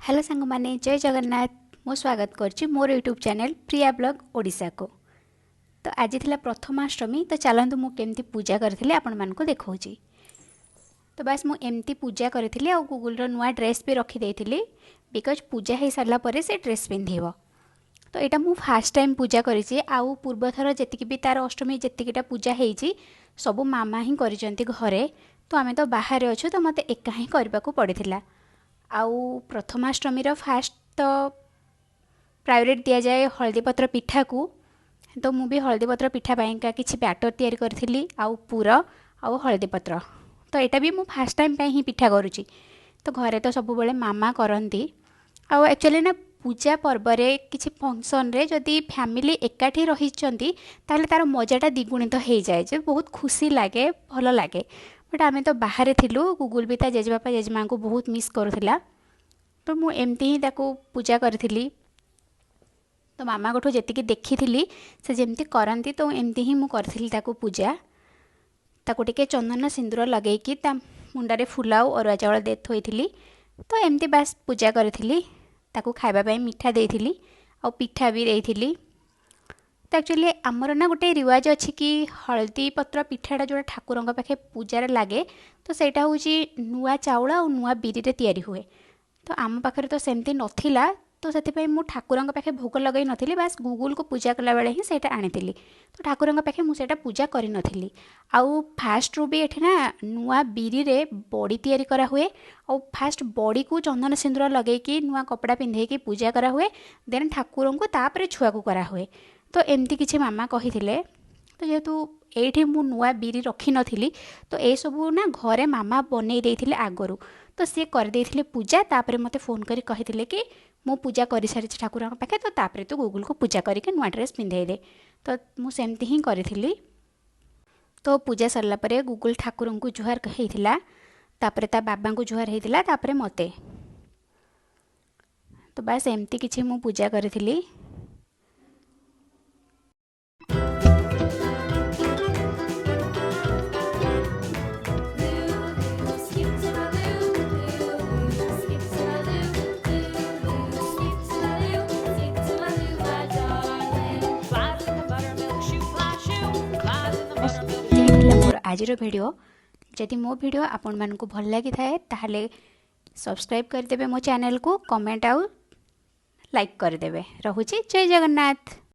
Hello सांग माने जय जगन्नाथ। मो स्वागत करछि मोर यूट्यूब चैनल प्रिया ब्लॉग ओडिशा को। तो आज थिला प्रथमाष्टमी, तो चलंतु मु केमती पूजा करथिले आपण मानको देखौछि। तो बस मु एमती पूजा करथिले आ गूगल रो नुआ ड्रेस भी रखी देथिले बिकॉज पूजा हे सरला परे से ड्रेस पिंधिबो। तो एटा मु फर्स्ट टाइम पूजा करिछि। आउ पूर्व थर जेतिकी भी तार अष्टमी जेतिकीटा पूजा हेछि सब मामा ही करिसंती घरे। तो आमे तो बाहर अछु, तो मते एका ही करबा को पड़िथिला। आउ प्रथमाष्टमी फास्ट तो प्रायोरिटी दिया जाए हलदी पत्र पिठा को। तो मु भी हलदी पत्र पिठा पाइंका किछि बैटर तैयारी करथिली आउ पूरा आउ हलदी पत्र। तो एटा भी मु फर्स्ट टाइम ही पिठा करूची। तो घरे तो सब बेले मामा करंती। आउ एक्चुअली ना पूजा पर्व रे किछि फंक्शन रे जदी फैमिली एकाठी रहिचंती ताले तार मजाटा द्विगुणित हो जाए, जे बहुत खुशी लागे, भल लागे। बट आमे तो बाहर थिलु, गूगल भी ता जेजेबापा जेजेमा को बहुत मिस करुथिला। तो मु एमती ही ताको पूजा करथिली। तो मामा गोठो जेतिकी देखिथिली से जेमती करंती, तो एमती ही मु करथिली ताको पूजा। ताको टिके चंदन सिंदूर लगेकी ता मुंडारे फुलाउ अरुआ चावल दे थोइथिली। तो एमती बास पूजा करथिली। ताको खाइबा पई मिठा देइथिली आ पिठा भी देइथिली। तो एक्चुअली आमर ना गोटे रिवाज अच्छी कि हलदी पत्र पिठाटा जो ठाकुर पाखे पूजार लगे, तो सेटा हूँ नुआ चाउल और नुआ बिरी रे तैयारी हुए। तो आम पाखे तो सेमती नथिला, तो से मु ठाकुर पाखे भोग लगे नथिली। बास गूगल को पूजा कला बेले ही सेटा आनिथिली। तो ठाकुर पाखे मु सेटा पूजा करि नथिली। आउ फास्ट रू भी एठी ना नुआ बिरी रे बड़ी तैयारी करा हुए। आउ फास्ट बड़ी को चंदन सिंदूर लगे कि नुआ कपड़ा पिंधे की पूजा करा हुए। देन ठाकुर को तापरे छुआ को करा हुए। तो एमती किछि मामा कहिथिले। तो जेहेतु एठी मु नुआ बिरी रखी नथिली, तो ए सबू ना घरे मामा बनै देइथिले आगरू। तो सी कर देइथिले पूजा। तापरे मते फोन करी कहिथिले कि मु पूजा करि सारि ठाकुर पाखे, तो तापरे तो गूगल को पूजा करके नुआ ड्रेस पिंधै दे। तो मु सेमती ही करिथिली। तो पूजा सरला परे गूगल ठाकुर को जुहार कहिथिला, तापरे ता बाबा को जुहार हेतिला, तापरे मते। तो बस एमती किछि मु पूजा करिथिली। मोर आज वीडियो जदि मो वीडियो आपण मानकु भल लगी थाए ताहले सब्सक्राइब करदेबे मो चैनल को, कमेंट आउ लाइक करदेबे। रहुची जय जगन्नाथ।